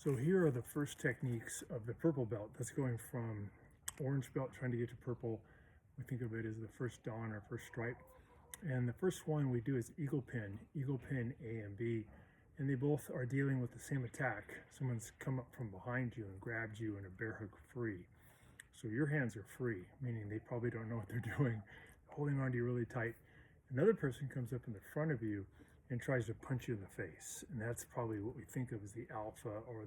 So here are the first techniques of the purple belt. That's going from orange belt trying to get to purple. We think of it as the first dawn or first stripe. And the first one we do is eagle pin A and B. And they both are dealing with the same attack. Someone's come up from behind you and grabbed you in a bear hug free. So your hands are free, meaning they probably don't know what they're doing, holding on to you really tight. Another person comes up in the front of you and tries to punch you in the face. And that's probably what we think of as the alpha or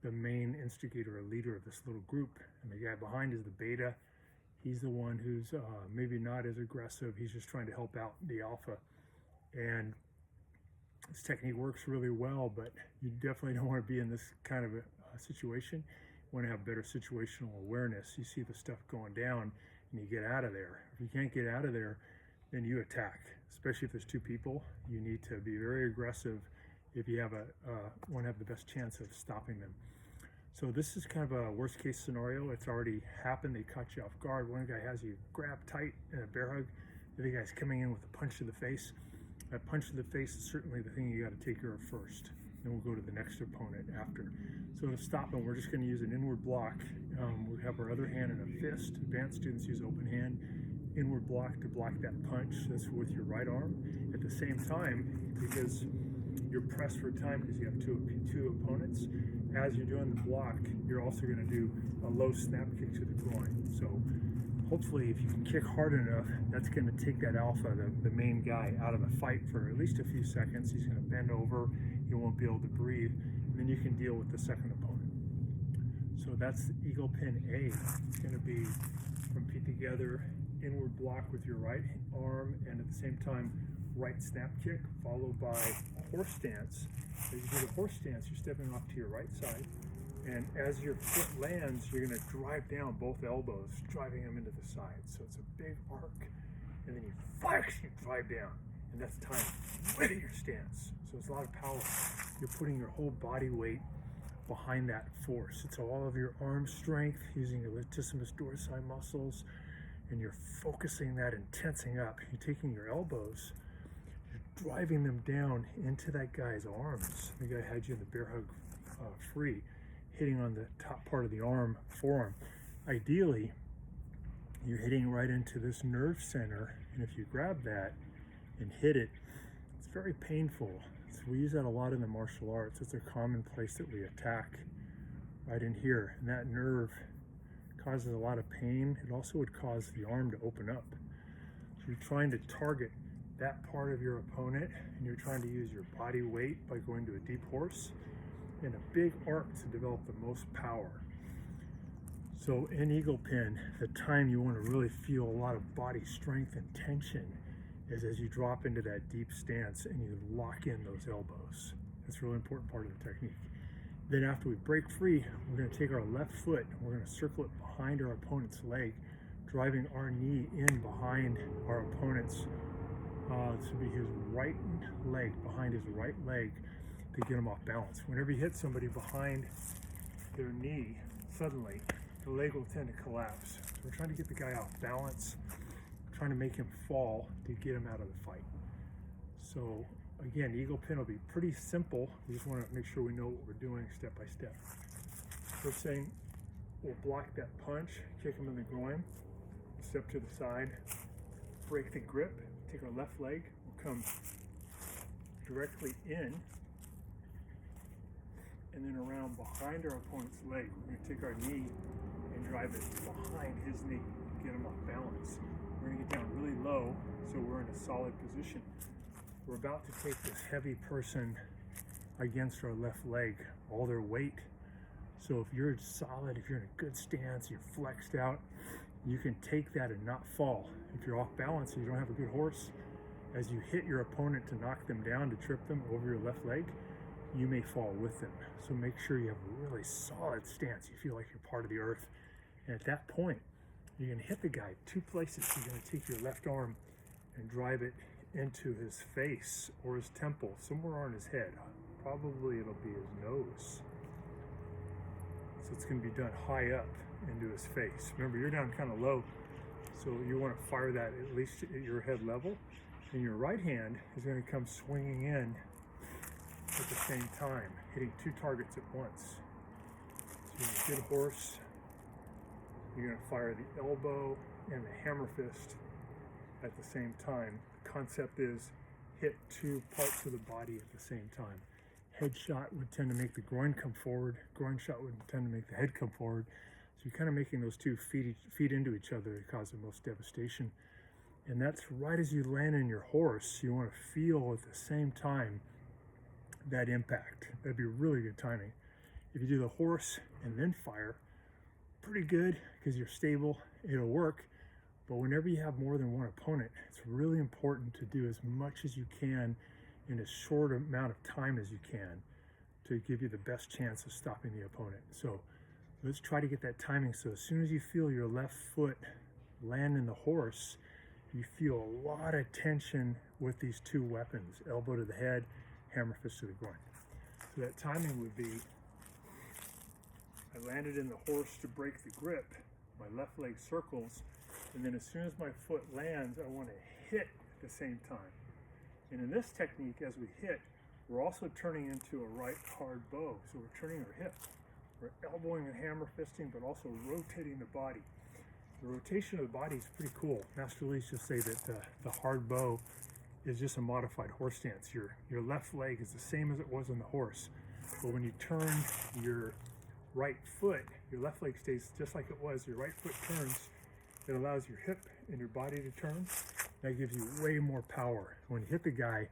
the main instigator or leader of this little group. And the guy behind is the beta. He's the one who's maybe not as aggressive. He's just trying to help out the alpha. And this technique works really well, but you definitely don't want to be in this kind of a situation. You want to have better situational awareness. You see the stuff going down and you get out of there. If you can't get out of there, then you attack, especially if there's two people. You need to be very aggressive if you have want to have the best chance of stopping them. So this is kind of a worst case scenario. It's already happened. They caught you off guard. One guy has you grabbed tight in a bear hug. The other guy's coming in with a punch to the face. That punch to the face is certainly the thing you got to take care of first. Then we'll go to the next opponent after. So to stop them, we're just going to use an inward block. We have our other hand in a fist. Advanced students use open hand. Inward block to block that punch. That's with your right arm. At the same time, because you're pressed for time because you have two opponents, as you're doing the block, you're also going to do a low snap kick to the groin. So hopefully if you can kick hard enough, that's going to take that alpha, the main guy, out of the fight for at least a few seconds. He's going to bend over, he won't be able to breathe, and then you can deal with the second opponent. So that's the eagle pin A. It's going to be from feet together, inward block with your right arm, and at the same time right snap kick, followed by a horse stance. As you do the horse stance, you're stepping off to your right side, and as your foot lands, you're going to drive down both elbows, driving them into the side. So it's a big arc, and then you drive down, and that's time right at your stance. So it's a lot of power. You're putting your whole body weight behind that force. It's all of your arm strength, using your latissimus dorsi muscles, and you're focusing that and tensing up. You're taking your elbows, you're driving them down into that guy's arms. The guy had you in the bear hug free, hitting on the top part of the arm, forearm. Ideally, you're hitting right into this nerve center, and if you grab that and hit it, it's very painful. So we use that a lot in the martial arts. It's a common place that we attack, right in here. And that nerve causes a lot of pain. It also would cause the arm to open up. So you're trying to target that part of your opponent, and you're trying to use your body weight by going to a deep horse and a big arc to develop the most power. So in eagle pin, the time you want to really feel a lot of body strength and tension is as you drop into that deep stance and you lock in those elbows. That's a really important part of the technique. Then after we break free, we're going to take our left foot and we're going to circle it behind our opponent's leg, driving our knee in behind our opponent's, this would be his right leg, behind his right leg, to get him off balance. Whenever you hit somebody behind their knee, suddenly the leg will tend to collapse. So we're trying to get the guy off balance, trying to make him fall to get him out of the fight. So again, eagle pin will be pretty simple. We just want to make sure we know what we're doing step by step. First thing, we'll block that punch, kick him in the groin, step to the side, break the grip, take our left leg, we'll come directly in, and then around behind our opponent's leg. We're going to take our knee and drive it behind his knee, get him off balance. We're going to get down really low so we're in a solid position. We're about to take this heavy person against our left leg, all their weight. So if you're solid, if you're in a good stance, you're flexed out, you can take that and not fall. If you're off balance and you don't have a good horse, as you hit your opponent to knock them down, to trip them over your left leg, you may fall with them. So make sure you have a really solid stance. You feel like you're part of the earth. And at that point, you're going to hit the guy two places. You're going to take your left arm and drive it into his face or his temple, somewhere on his head. Probably it'll be his nose. So it's going to be done high up into his face. Remember, you're down kind of low, so you want to fire that at least at your head level. And your right hand is going to come swinging in at the same time, hitting 2 targets at once. So in a good horse, you're going to fire the elbow and the hammer fist at the same time. The concept is hit 2 parts of the body at the same time. Head shot would tend to make the groin come forward. Groin shot would tend to make the head come forward. So you're kind of making those two feed into each other to cause the most devastation. And that's right as you land in your horse. You want to feel at the same time that impact. That'd be really good timing. If you do the horse and then fire, pretty good because you're stable, it'll work. But whenever you have more than one opponent, it's really important to do as much as you can in as short amount of time as you can to give you the best chance of stopping the opponent. So let's try to get that timing. So as soon as you feel your left foot land in the horse, you feel a lot of tension with these 2 weapons, elbow to the head, hammer fist to the groin. So that timing would be, I landed in the horse to break the grip, my left leg circles, and then as soon as my foot lands, I want to hit at the same time. And in this technique, as we hit, we're also turning into a right hard bow. So we're turning our hip. We're elbowing and hammer fisting, but also rotating the body. The rotation of the body is pretty cool. Master Lee used to say that the hard bow is just a modified horse stance. Your left leg is the same as it was on the horse. But when you turn your right foot, your left leg stays just like it was. Your right foot turns. It allows your hip and your body to turn. That gives you way more power. When you hit the guy,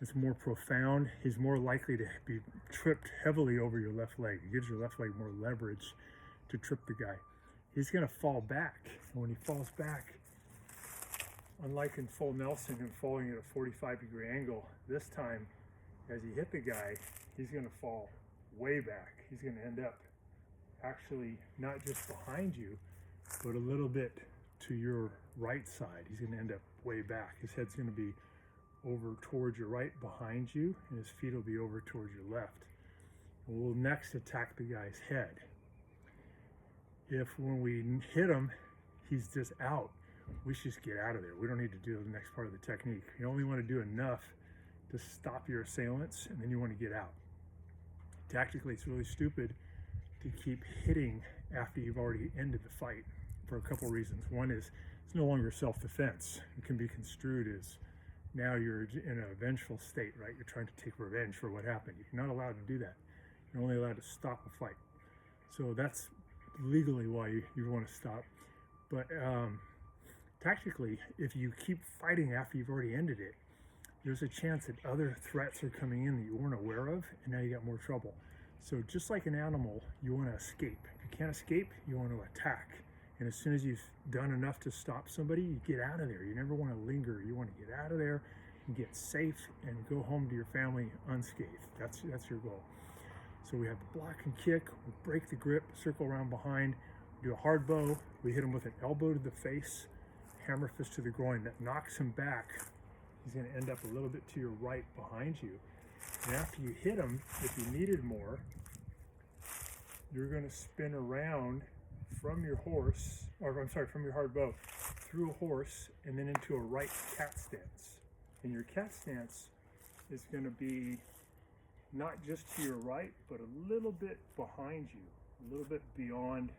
it's more profound. He's more likely to be tripped heavily over your left leg. It gives your left leg more leverage to trip the guy. He's going to fall back. And when he falls back, unlike in full Nelson and falling at a 45-degree angle, this time, as you hit the guy, he's going to fall way back. He's going to end up actually not just behind you, but a little bit to your right side. He's going to end up way back. His head's going to be over towards your right behind you, and his feet will be over towards your left. And we'll next attack the guy's head. If when we hit him, he's just out, we should just get out of there. We don't need to do the next part of the technique. You only want to do enough to stop your assailants, and then you want to get out. Tactically, it's really stupid to keep hitting after you've already ended the fight for a couple reasons. One is it's no longer self-defense. It can be construed as now you're in a vengeful state, right? You're trying to take revenge for what happened. You're not allowed to do that. You're only allowed to stop a fight. So that's legally why you want to stop. But tactically, if you keep fighting after you've already ended it, there's a chance that other threats are coming in that you weren't aware of, and now you got more trouble. So just like an animal, you want to escape. If you can't escape, you want to attack. And as soon as you've done enough to stop somebody, you get out of there. You never want to linger. You want to get out of there and get safe and go home to your family unscathed. That's your goal. So we have the block and kick. We break the grip, circle around behind, do a hard bow. We hit him with an elbow to the face, hammer fist to the groin. That knocks him back. He's going to end up a little bit to your right behind you. And after you hit him, if you needed more, you're going to spin around from your horse, or I'm sorry, from your hard bow, through a horse, and then into a right cat stance. And your cat stance is going to be not just to your right, but a little bit behind you, a little bit beyond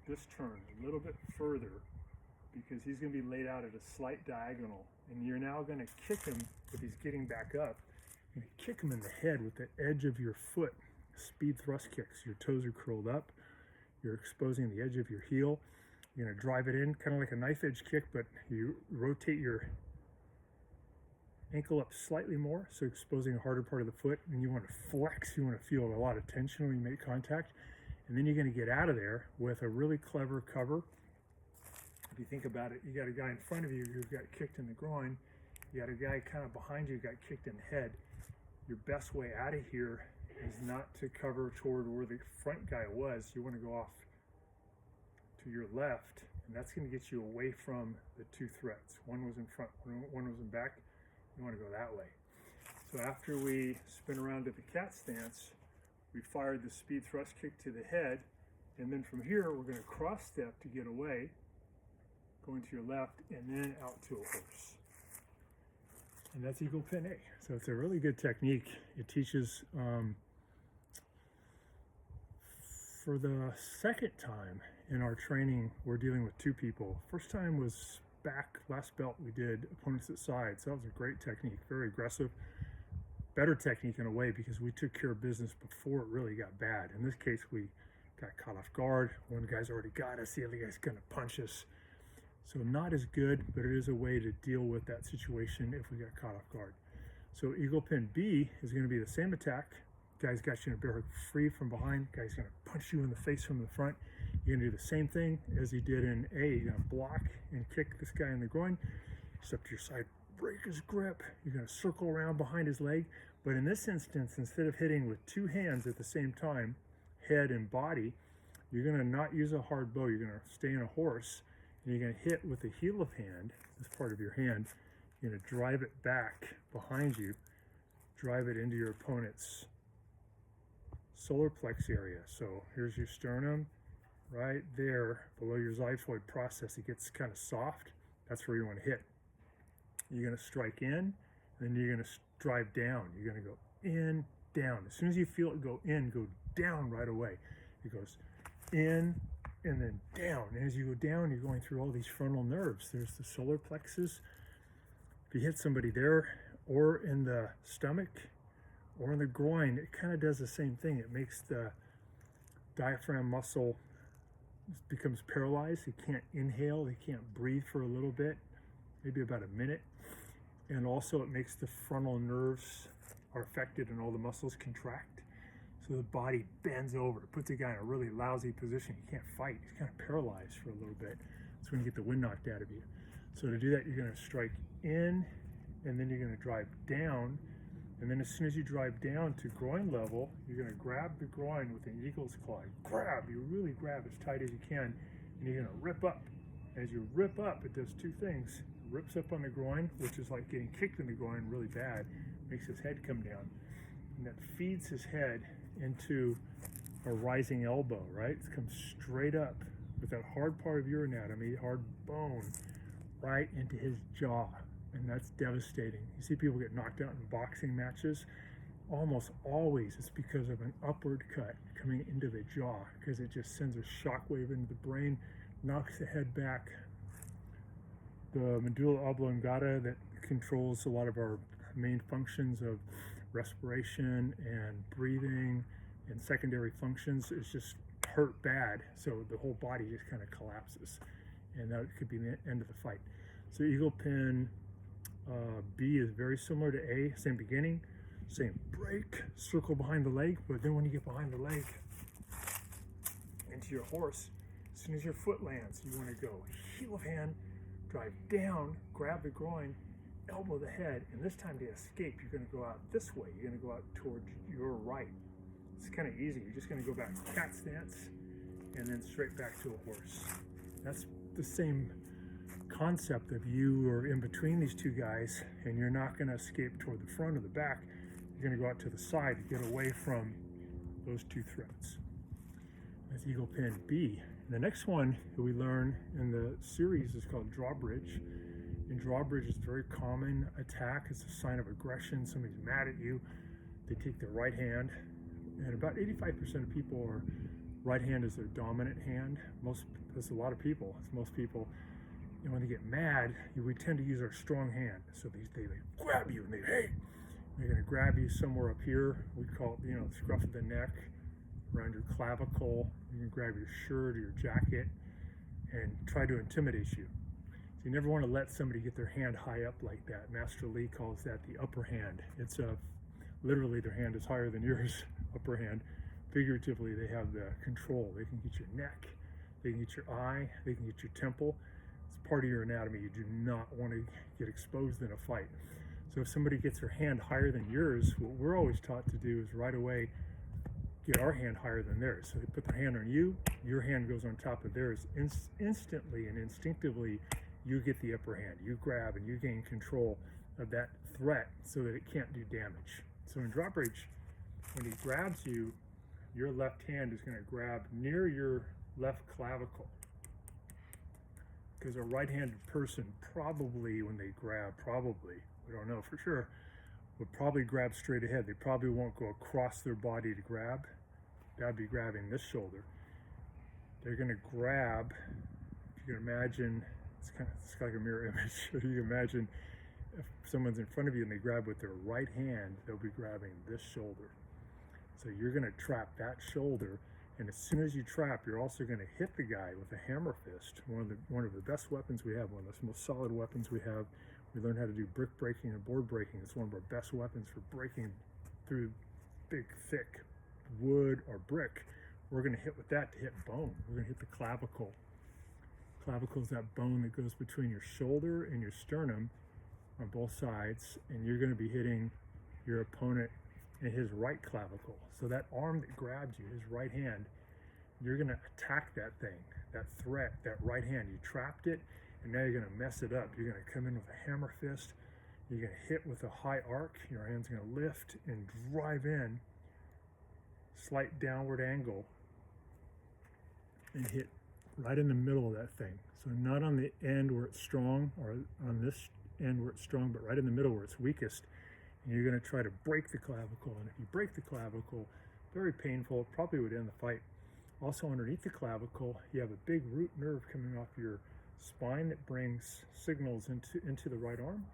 this turn, a little bit further, because he's going to be laid out at a slight diagonal. And you're now going to kick him, if he's getting back up, you're going to kick him in the head with the edge of your foot. Speed thrust kicks. Your toes are curled up. You're exposing the edge of your heel. You're going to drive it in, kind of like a knife edge kick, but you rotate your ankle up slightly more, so exposing a harder part of the foot. And you want to flex. You want to feel a lot of tension when you make contact. And then you're going to get out of there with a really clever cover. If you think about it, you got a guy in front of you who got kicked in the groin. You got a guy kind of behind you who got kicked in the head. Your best way out of here is not to cover toward where the front guy was. You want to go off to your left, and that's going to get you away from the two threats. One was in front, one was in back. You want to go that way. So after we spin around to the cat stance, we fired the speed thrust kick to the head, and then from here we're going to cross step to get away, going to your left, and then out to a horse. And that's eagle pin A. So it's a really good technique. It teaches, for the second time in our training, we're dealing with two people. First time was back, last belt we did opponents at sides. So that was a great technique, very aggressive. Better technique in a way because we took care of business before it really got bad. In this case, we got caught off guard. One guy's already got us, the other guy's gonna punch us. So not as good, but it is a way to deal with that situation if we got caught off guard. So eagle pin B is gonna be the same attack. Guy's got you in a bear hug free from behind. Guy's gonna punch you in the face from the front. You're gonna do the same thing as he did in A. You're gonna block and kick this guy in the groin. Step to your side, break his grip. You're gonna circle around behind his leg. But in this instance, instead of hitting with two hands at the same time, head and body, you're gonna not use a hard bow. You're gonna stay in a horse, and you're gonna hit with the heel of hand, this part of your hand. You're gonna drive it back behind you, drive it into your opponent's solar plex area. So here's your sternum, right there below your xiphoid process. It gets kind of soft. That's where you want to hit. You're going to strike in, and then you're going to drive down. You're going to go in, down. As soon as you feel it go in, go down right away. It goes in and then down. And as you go down, you're going through all these frontal nerves. There's the solar plexus. If you hit somebody there or in the stomach or in the groin, it kind of does the same thing. It makes the diaphragm muscle becomes paralyzed. They can't inhale, they can't breathe for a little bit, maybe about a minute. And also it makes the frontal nerves are affected and all the muscles contract. So the body bends over. It puts the guy in a really lousy position. He can't fight. He's kind of paralyzed for a little bit. That's when you get the wind knocked out of you. So to do that, you're going to strike in, and then you're going to drive down. And then as soon as you drive down to groin level, you're going to grab the groin with an eagle's claw. You really grab as tight as you can, and you're going to rip up. As you rip up, it does two things. It rips up on the groin, which is like getting kicked in the groin really bad, makes his head come down. And that feeds his head into a rising elbow, right? It comes straight up with that hard part of your anatomy, hard bone, right into his jaw. And that's devastating. You see people get knocked out in boxing matches. Almost always it's because of an upward cut coming into the jaw, because it just sends a shockwave into the brain, knocks the head back. The medulla oblongata that controls a lot of our main functions of respiration and breathing and secondary functions is just hurt bad. So the whole body just kind of collapses, and that could be the end of the fight. So eagle pin B is very similar to A, same beginning, same break, circle behind the leg, but then when you get behind the leg into your horse, as soon as your foot lands, you want to go heel of hand, drive down, grab the groin, elbow the head, and this time to escape, you're going to go out this way. You're going to go out towards your right. It's kind of easy. You're just going to go back cat stance and then straight back to a horse. That's the same concept of you are in between these two guys, and you're not going to escape toward the front or the back. You're going to go out to the side to get away from those two threats. That's eagle pin B. And the next one that we learn in the series is called drawbridge. And drawbridge is a very common attack. It's a sign of aggression. Somebody's mad at you. They take their right hand, and about 85% of people are right hand is their dominant hand. That's a lot of people. It's most people. And when they get mad, we tend to use our strong hand. So they grab you and they're going to grab you somewhere up here. We call it, the scruff of the neck, around your clavicle. You can grab your shirt or your jacket and try to intimidate you. So you never want to let somebody get their hand high up like that. Master Lee calls that the upper hand. It's literally their hand is higher than yours, upper hand. Figuratively, they have the control. They can get your neck, they can get your eye, they can get your temple. Part of your anatomy you do not want to get exposed in a fight. So if somebody gets their hand higher than yours, what we're always taught to do is right away get our hand higher than theirs. So they put their hand on you, your hand goes on top of theirs. Instantly and instinctively, you get the upper hand. You grab and you gain control of that threat so that it can't do damage. So in drawbridge, when he grabs you, your left hand is going to grab near your left clavicle. Because a right-handed person probably, when they grab, we don't know for sure, would probably grab straight ahead. They probably won't go across their body to grab. That'd be grabbing this shoulder. They're going to grab, if you can imagine, it's like a mirror image. If you can imagine if someone's in front of you and they grab with their right hand, they'll be grabbing this shoulder. So you're going to trap that shoulder, and as soon as you trap, you're also going to hit the guy with a hammer fist, one of the best weapons we have, one of the most solid weapons we have. We learned how to do brick breaking and board breaking. It's one of our best weapons for breaking through big, thick wood or brick. We're going to hit with that to hit bone. We're going to hit the clavicle. Clavicle is that bone that goes between your shoulder and your sternum on both sides, and you're going to be hitting your opponent in his right clavicle. So that arm that grabbed you, his right hand, you're going to attack that thing, that threat, that right hand. You trapped it, and now you're going to mess it up. You're going to come in with a hammer fist. You're going to hit with a high arc. Your hand's going to lift and drive in, slight downward angle, and hit right in the middle of that thing. So not on the end where it's strong, or on this end where it's strong, but right in the middle where it's weakest. And you're going to try to break the clavicle. And if you break the clavicle, very painful, it probably would end the fight. Also underneath the clavicle, you have a big root nerve coming off your spine that brings signals into the right arm.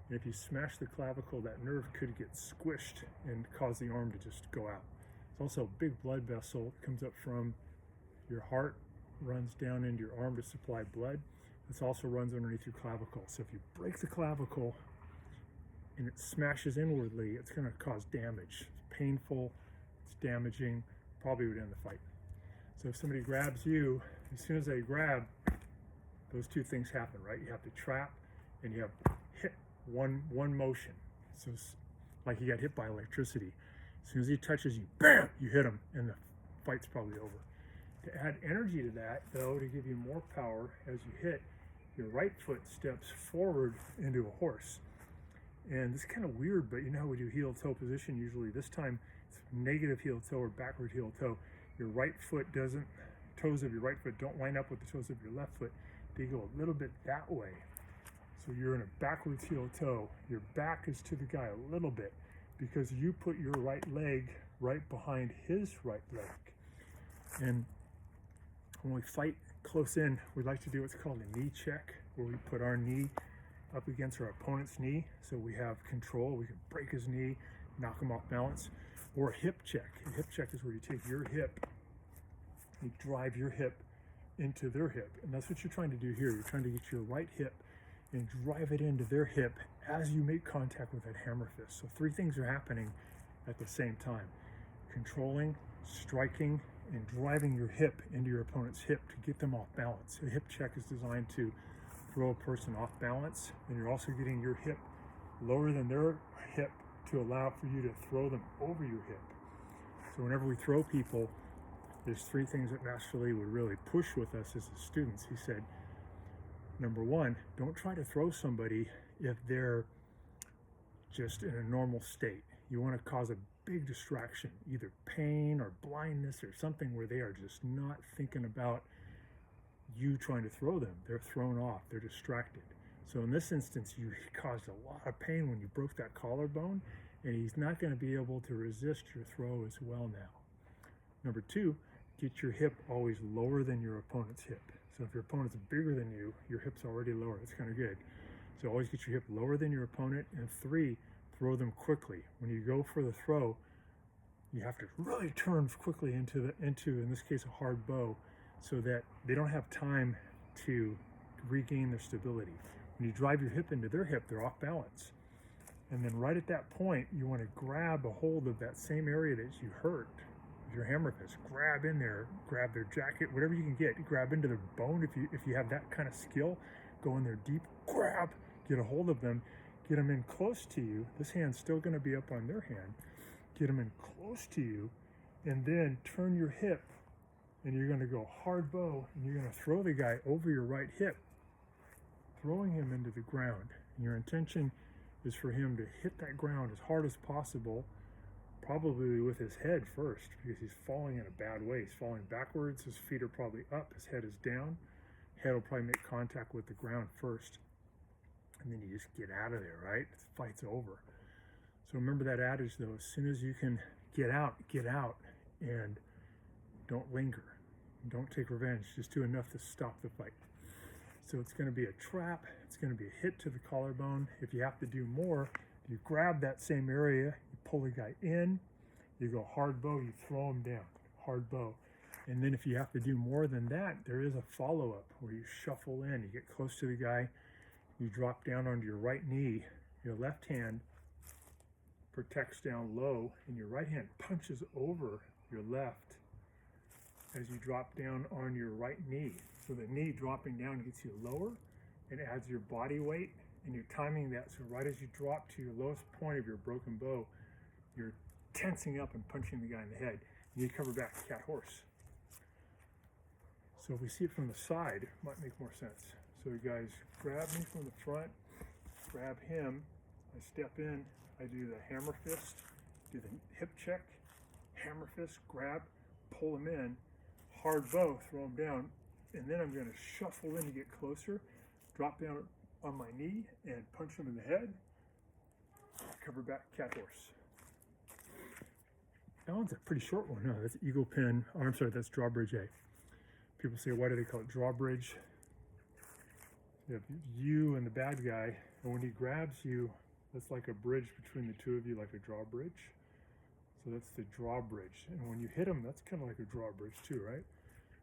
And if you smash the clavicle, that nerve could get squished and cause the arm to just go out. It's also a big blood vessel that comes up from your heart, runs down into your arm to supply blood. This also runs underneath your clavicle. So if you break the clavicle and it smashes inwardly, it's going to cause damage. It's painful, it's damaging, probably would end the fight. So if somebody grabs you, as soon as they grab, those two things happen, right? You have to trap and you have hit one motion. So it's like you got hit by electricity. As soon as he touches you, bam, you hit him, and the fight's probably over. To add energy to that, though, to give you more power as you hit, your right foot steps forward into a horse. And this is kind of weird, but you know how we do heel-toe position usually. This time, it's negative heel-toe or backward heel-toe. Your right foot doesn't, toes of your right foot don't line up with the toes of your left foot. They go a little bit that way. So you're in a backwards heel-toe. Your back is to the guy a little bit because you put your right leg right behind his right leg. And when we fight close in, we like to do what's called a knee check, where we put our knee up against our opponent's knee so we have control. We can break his knee, knock him off balance. Or a hip check. A hip check is where you take your hip, you drive your hip into their hip. And that's what you're trying to do here. You're trying to get your right hip and drive it into their hip as you make contact with that hammer fist. So three things are happening at the same time. Controlling, striking, and driving your hip into your opponent's hip to get them off balance. A hip check is designed to throw a person off balance, and you're also getting your hip lower than their hip to allow for you to throw them over your hip. So whenever we throw people, there's three things that Master Lee would really push with us as students. He said, number one, don't try to throw somebody if they're just in a normal state. You want to cause a big distraction, either pain or blindness or something where they are just not thinking about you trying to throw them. They're thrown off, they're distracted. So in this instance, you caused a lot of pain when you broke that collarbone, and he's not going to be able to resist your throw as well now. Number two, get your hip always lower than your opponent's hip. So if your opponent's bigger than you, your hip's already lower. That's kind of good. So always get your hip lower than your opponent. And three, throw them quickly. When you go for the throw, you have to really turn quickly into in this case, a hard bow, so that they don't have time to regain their stability. When you drive your hip into their hip, they're off balance. And then right at that point, you want to grab a hold of that same area that you hurt with your hammer fist. Grab in there, grab their jacket, whatever you can get. Grab into their bone if you have that kind of skill. Go in there deep, grab, get a hold of them, get them in close to you. This hand's still going to be up on their hand. Get them in close to you, and then turn your hip, and you're going to go hard bow, and you're going to throw the guy over your right hip, throwing him into the ground. And your intention is for him to hit that ground as hard as possible, probably with his head first, because he's falling in a bad way. He's falling backwards, his feet are probably up, his head is down. Head will probably make contact with the ground first. and then you just get out of there, right? The fight's over. So remember that adage though, as soon as you can get out, and don't linger. Don't take revenge, just do enough to stop the fight. So it's going to be a trap, it's going to be a hit to the collarbone. If you have to do more, you grab that same area, you pull the guy in, you go hard bow, you throw him down, hard bow. And then if you have to do more than that, there is a follow-up where you shuffle in, you get close to the guy, you drop down onto your right knee, your left hand protects down low, and your right hand punches over your left as you drop down on your right knee. So the knee dropping down gets you lower and adds your body weight, and you're timing that. So right as you drop to your lowest point of your broken bow, you're tensing up and punching the guy in the head. And you cover back cat horse. So if we see it from the side, it might make more sense. So you guys grab me from the front, grab him, I step in, I do the hammer fist, do the hip check, hammer fist, grab, pull him in, hard bow, throw him down, and then I'm going to shuffle in to get closer, drop down on my knee and punch him in the head, cover back cat horse. That one's a pretty short one, huh? That's eagle pin, oh, I'm sorry, that's drawbridge A. People say, why do they call it drawbridge? You have you and the bad guy, and when he grabs you, that's like a bridge between the two of you, like a drawbridge. So that's the drawbridge. And when you hit him, that's kind of like a drawbridge too, right?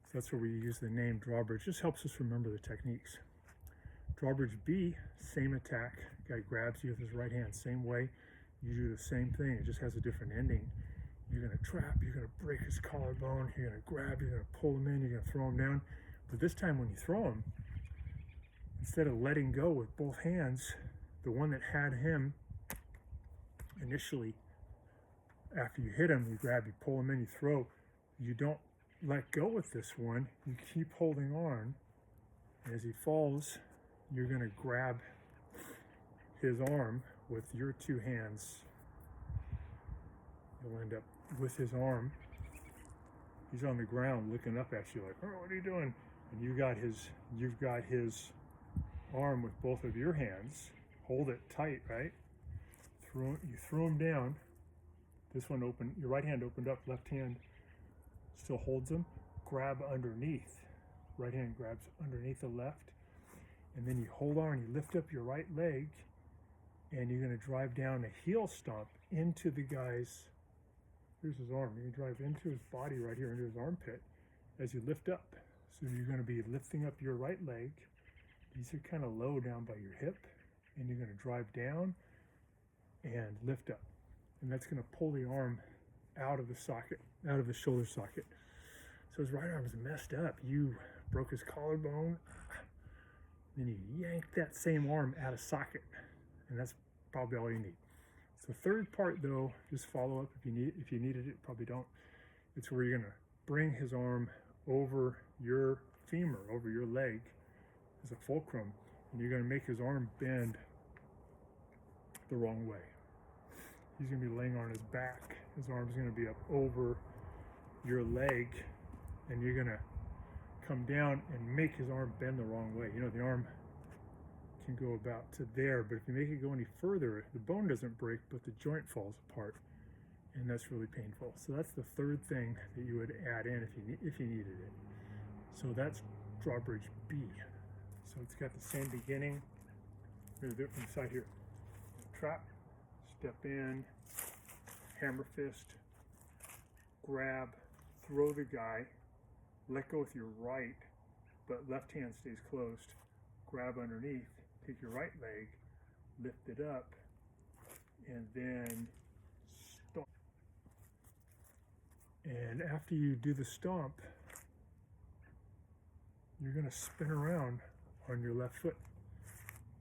So that's where we use the name drawbridge. Just helps us remember the techniques. Drawbridge B, same attack. Guy grabs you with his right hand, same way. You do the same thing. It just has a different ending. You're going to trap, you're going to break his collarbone, you're going to grab, you're going to pull him in, you're going to throw him down. But this time when you throw him, instead of letting go with both hands, the one that had him initially, after you hit him, you grab, you pull him in, you throw. You don't let go with this one. You keep holding on. As he falls, you're going to grab his arm with your two hands. You'll end up with his arm. He's on the ground looking up at you like, oh, what are you doing? And you've got his arm with both of your hands. Hold it tight, right? You throw him down. This one open, your right hand opened up, left hand still holds him. Grab underneath. Right hand grabs underneath the left. And then you hold on, you lift up your right leg, and you're going to drive down a heel stomp into the guy's, here's his arm. You're going to drive into his body right here, into his armpit, as you lift up. So you're going to be lifting up your right leg. These are kind of low down by your hip, and you're going to drive down and lift up. And that's going to pull the arm out of the socket, out of the shoulder socket. So his right arm is messed up. You broke his collarbone, then you yank that same arm out of socket, and that's probably all you need. So third part though, just follow up if you needed it, probably don't. It's where you're going to bring his arm over your femur, over your leg as a fulcrum, and you're going to make his arm bend the wrong way. He's going to be laying on his back. His arm's going to be up over your leg, and you're going to come down and make his arm bend the wrong way. You know, the arm can go about to there, but if you make it go any further, the bone doesn't break, but the joint falls apart, and that's really painful. So that's the third thing that you would add in if you needed it. So that's drawbridge B. So it's got the same beginning. We're going to do it from the side here. Trap, step in, hammer fist, grab, throw the guy, let go with your right, but left hand stays closed. Grab underneath, take your right leg, lift it up, and then stomp. And after you do the stomp, you're going to spin around on your left foot.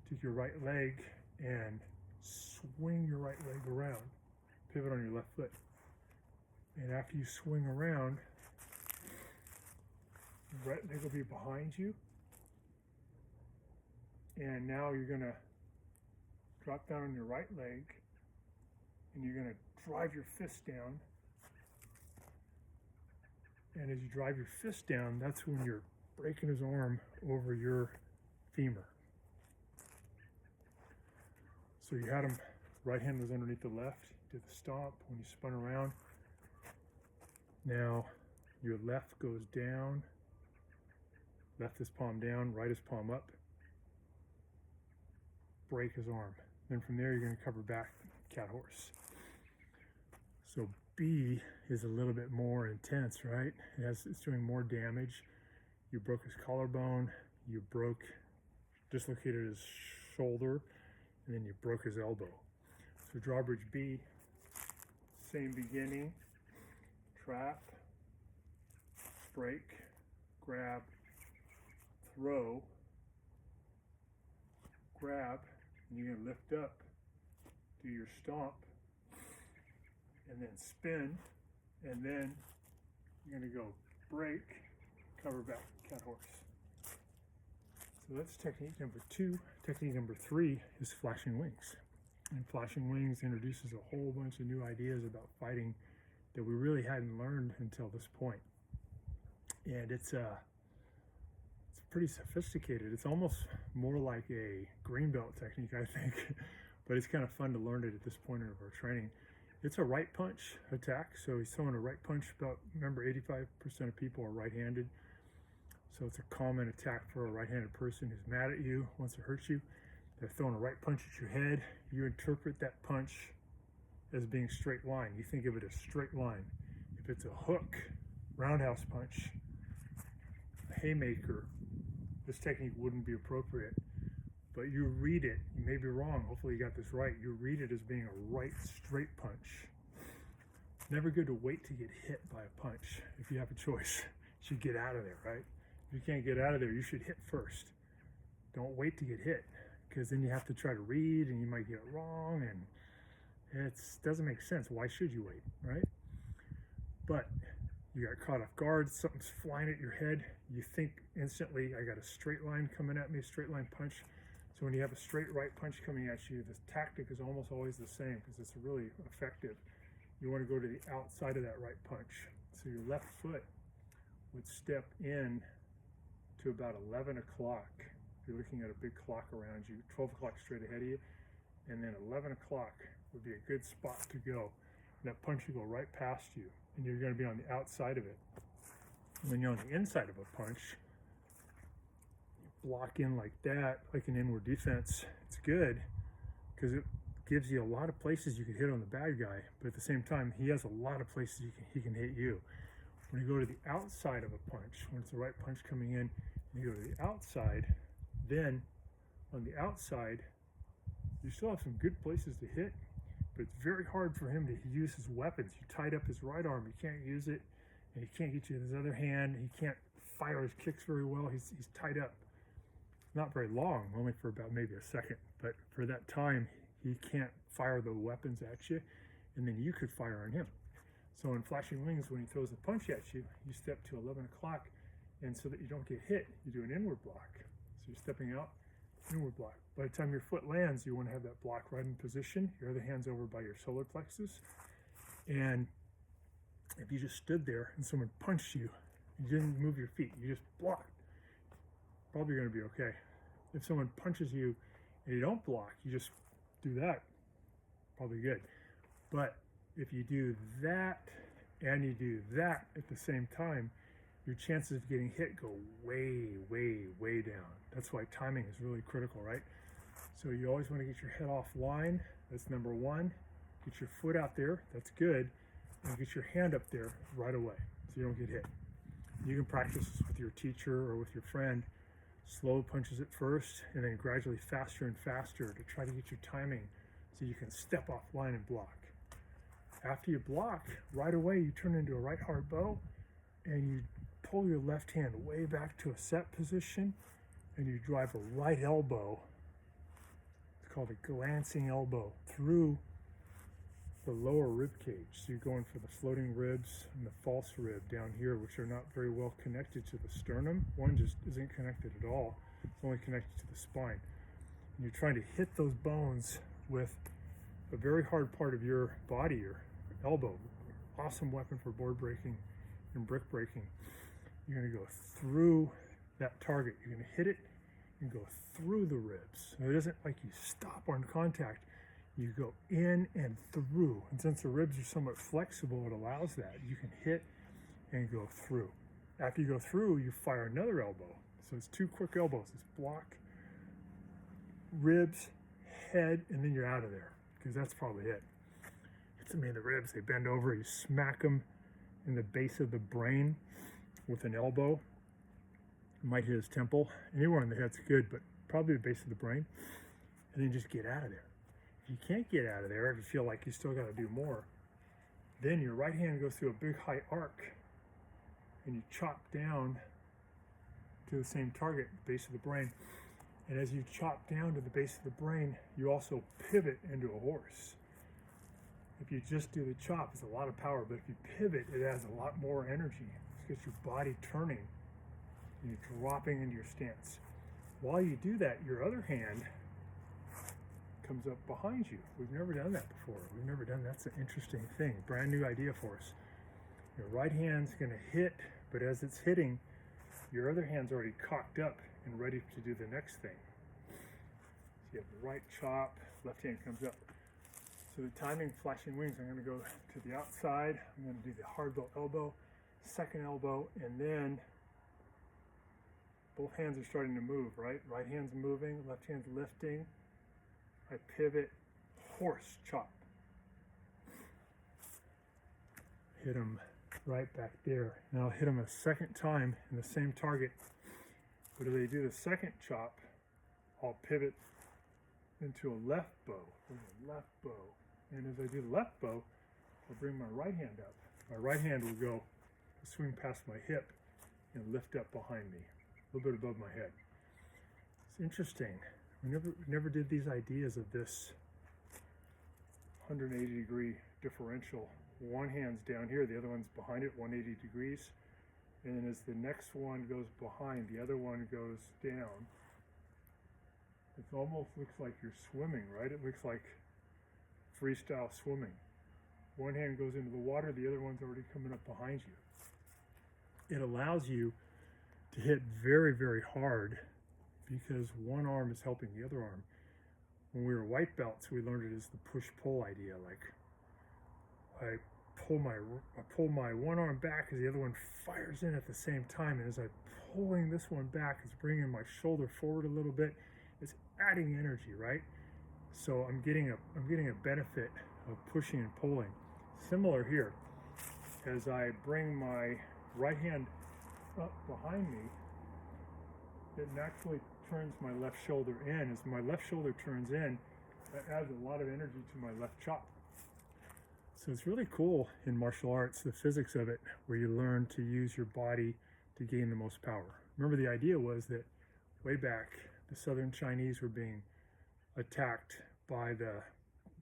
Take your right leg and swing your right leg around. Pivot on your left foot. And after you swing around, the right leg will be behind you. And now you're going to drop down on your right leg, and you're going to drive your fist down. And as you drive your fist down, that's when you're breaking his arm over your femur. So you had them, right hand was underneath the left, did the stomp when you spun around. Now your left goes down, left is palm down, right is palm up, break his arm. Then from there you're going to cover back cat horse. So B is a little bit more intense, right? It's doing more damage. You broke his collarbone, you dislocated his shoulder, and then you broke his elbow. So drawbridge B, same beginning, trap, break, grab, throw, grab, and you're gonna lift up, do your stomp, and then spin, and then you're gonna go break, cover back, cat horse. So that's technique number 2. Technique number 3 is flashing wings. And flashing wings introduces a whole bunch of new ideas about fighting that we really hadn't learned until this point. And it's pretty sophisticated. It's almost more like a green belt technique, I think, but it's kind of fun to learn it at this point in our training. It's a right punch attack, so he's throwing a right punch. Remember, 85% of people are right-handed, so it's a common attack for a right-handed person who's mad at you, wants to hurt you. They're throwing a right punch at your head. You interpret that punch as being straight line. You think of it as straight line. If it's a hook, roundhouse punch, a haymaker, this technique wouldn't be appropriate. But you read it, you may be wrong, hopefully you got this right. You read it as being a right straight punch. It's never good to wait to get hit by a punch. If you have a choice, you should get out of there, right? If you can't get out of there, you should hit first. Don't wait to get hit, because then you have to try to read and you might get it wrong, and it doesn't make sense. Why should you wait, right? But you got caught off guard, something's flying at your head, you think instantly, I got a straight line coming at me, a straight line punch. So when you have a straight right punch coming at you, the tactic is almost always the same because it's really effective. You want to go to the outside of that right punch. So your left foot would step in to about 11 o'clock. You're looking at a big clock around you, 12 o'clock straight ahead of you, and then 11 o'clock would be a good spot to go. And that punch will go right past you, and you're going to be on the outside of it. When you're on the inside of a punch, block in like that, like an inward defense. It's good because it gives you a lot of places you can hit on the bad guy, but at the same time, he has a lot of places he can hit you. When you go to the outside of a punch, when it's the right punch coming in, and you go to the outside, then on the outside, you still have some good places to hit, but it's very hard for him to use his weapons. You tied up his right arm, he can't use it, and he can't get you his other hand, he can't fire his kicks very well, he's tied up. Not very long, only for about maybe a second, but for that time, he can't fire the weapons at you, and then you could fire on him. So in flashing wings, when he throws the punch at you, you step to 11 o'clock, and so that you don't get hit, you do an inward block. So you're stepping out, inward block. By the time your foot lands, you want to have that block right in position. Your other hand's over by your solar plexus, and if you just stood there and someone punched you, you didn't move your feet, you just blocked, probably going to be okay. If someone punches you and you don't block, you just do that, probably good. But if you do that and you do that at the same time, your chances of getting hit go way, way, way down. That's why timing is really critical, right? So you always want to get your head offline. That's number 1. Get your foot out there. That's good. And get your hand up there right away so you don't get hit. You can practice this with your teacher or with your friend. Slow punches at first, and then gradually faster and faster to try to get your timing so you can step offline and block. After you block, right away you turn into a right hard bow, and you pull your left hand way back to a set position, and you drive a right elbow, it's called a glancing elbow, through the lower rib cage. So you're going for the floating ribs and the false rib down here, which are not very well connected to the sternum. One just isn't connected at all. It's only connected to the spine. And you're trying to hit those bones with a very hard part of your body, your elbow. Awesome weapon for board breaking and brick breaking. You're going to go through that target. You're going to hit it and go through the ribs. Now, it isn't like you stop on contact. You go in and through. And since the ribs are somewhat flexible, it allows that. You can hit and go through. After you go through, you fire another elbow. So it's 2 quick elbows. It's block, ribs, head, and then you're out of there, because that's probably it. Hits me in the ribs, they bend over, you smack them in the base of the brain with an elbow. It might hit his temple. Anywhere on the head's good, but probably the base of the brain. And then just get out of there. If you can't get out of there, if you feel like you still got to do more, then your right hand goes through a big high arc and you chop down to the same target, base of the brain. And as you chop down to the base of the brain, you also pivot into a horse. If you just do the chop, it's a lot of power, but if you pivot, it adds a lot more energy. It gets your body turning and you're dropping into your stance. While you do that, your other hand comes up behind you. We've never done that before. That's an interesting thing. Brand new idea for us. Your right hand's going to hit, but as it's hitting, your other hand's already cocked up and ready to do the next thing. So you have the right chop, left hand comes up. So the timing, flashing wings, I'm going to go to the outside. I'm going to do the hard belt elbow, second elbow, and then both hands are starting to move, right? Right hand's moving, left hand's lifting. I pivot, horse chop. Hit him right back there. And I'll hit him a second time in the same target. But if they do the second chop, I'll pivot into a left bow. There's a left bow. And as I do the left bow, I'll bring my right hand up. My right hand will go swing past my hip and lift up behind me, a little bit above my head. It's interesting. We never did these ideas of this 180-degree differential. One hand's down here, the other one's behind it, 180 degrees. And then as the next one goes behind, the other one goes down. It almost looks like you're swimming, right? It looks like freestyle swimming. One hand goes into the water, the other one's already coming up behind you. It allows you to hit very, very hard because one arm is helping the other arm. When we were white belts, we learned it as the push-pull idea. Like I pull my one arm back as the other one fires in at the same time, and as I'm pulling this one back, it's bringing my shoulder forward a little bit. It's adding energy, right? So I'm getting a benefit of pushing and pulling. Similar here, as I bring my right hand up behind me, it naturally turns my left shoulder in. As my left shoulder turns in, that adds a lot of energy to my left chop. So it's really cool in martial arts, the physics of it, where you learn to use your body to gain the most power. Remember, the idea was that way back, the southern Chinese were being attacked by the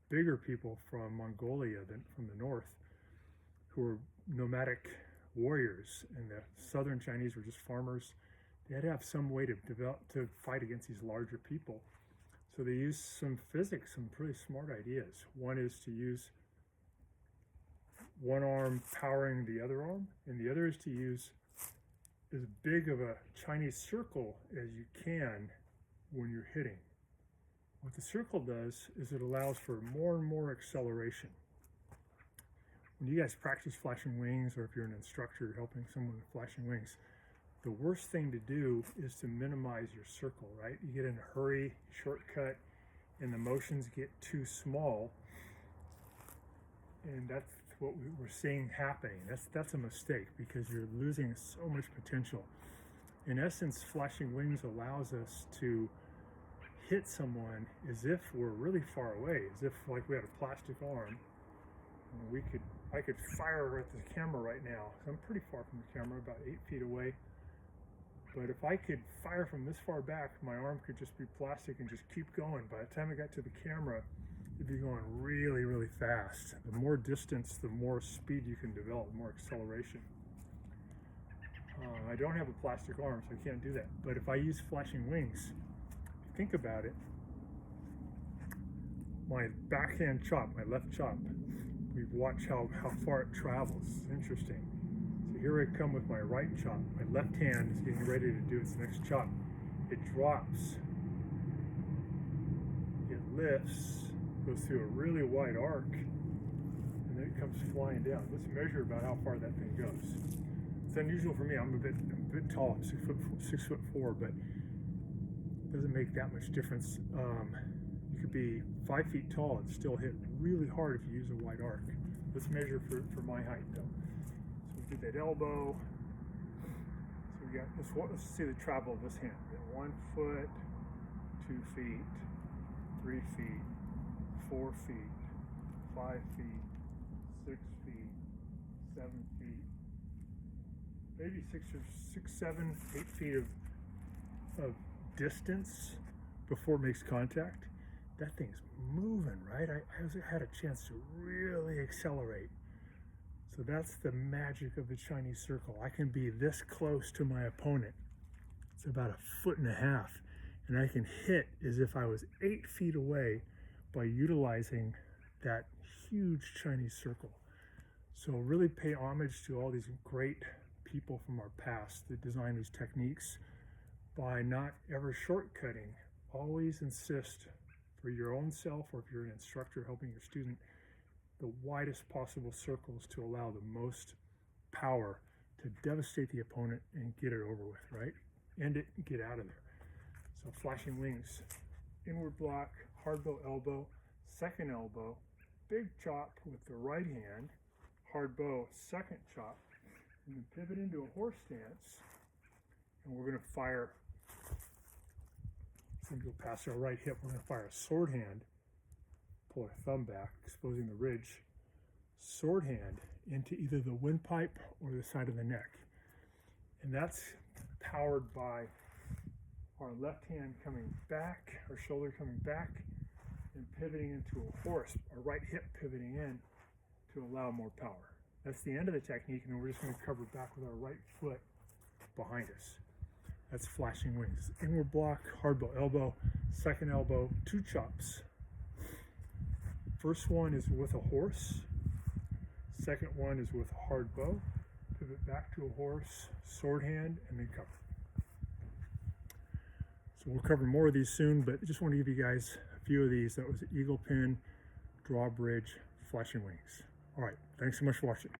bigger people from Mongolia, from the north, who were nomadic warriors, and the southern Chinese were just farmers. They had to have some way to fight against these larger people. So they used some physics, some pretty smart ideas. One is to use one arm powering the other arm, and the other is to use as big of a Chinese circle as you can when you're hitting. What the circle does is it allows for more and more acceleration. When you guys practice flashing wings, or if you're an instructor helping someone with flashing wings, the worst thing to do is to minimize your circle, right? You get in a hurry, shortcut, and the motions get too small, and that's what we're seeing happening. That's a mistake, because you're losing so much potential. In essence, flashing wings allows us to hit someone as if we're really far away, as if like we had a plastic arm. And I could fire at the camera right now. I'm pretty far from the camera, about 8 feet away. But if I could fire from this far back, my arm could just be plastic and just keep going. By the time I got to the camera, it'd be going really, really fast. The more distance, the more speed you can develop, more acceleration. I don't have a plastic arm, so I can't do that. But if I use flashing wings, think about it. My backhand chop, my left chop, we watch how far it travels. It's interesting. So here I come with my right chop. My left hand is getting ready to do its next chop. It drops. It lifts. goes through a really wide arc, and then it comes flying down. Let's measure about how far that thing goes. It's unusual for me. I'm a bit tall. I'm 6'4", but it doesn't make that much difference. You could be 5 feet tall and still hit really hard if you use a wide arc. Let's measure for my height though. So we did that elbow. So we got, let's see the travel of this hand. 1 foot, 2 feet, 3 feet, 4 feet, 5 feet, 6 feet, 7 feet, maybe 6, 7, 8 feet of distance before it makes contact. That thing's moving, right? I had a chance to really accelerate. So that's the magic of the Chinese circle. I can be this close to my opponent. It's about 1.5 feet, and I can hit as if I was 8 feet away by utilizing that huge Chinese circle. So really pay homage to all these great people from our past that designed these techniques by not ever shortcutting. Always insist for your own self, or if you're an instructor helping your student, the widest possible circles to allow the most power to devastate the opponent and get it over with, right? End it and get out of there. So flashing wings, inward block, hard bow elbow, second elbow, big chop with the right hand, hard bow, second chop, and then pivot into a horse stance, and we're going to fire. So go past our right hip. We're going to fire a sword hand, pull our thumb back, exposing the ridge, sword hand into either the windpipe or the side of the neck. And that's powered by our left hand coming back, our shoulder coming back, and pivoting into a horse, our right hip pivoting in to allow more power. That's the end of the technique, and then we're just going to cover back with our right foot behind us. That's flashing wings. Inward block, hard bow elbow, second elbow, 2 chops. First one is with a horse. Second one is with a hard bow. Pivot back to a horse, sword hand, and then cover. So we'll cover more of these soon, but I just want to give you guys a few of these. That was eagle pin, drawbridge, flashing wings. All right, thanks so much for watching.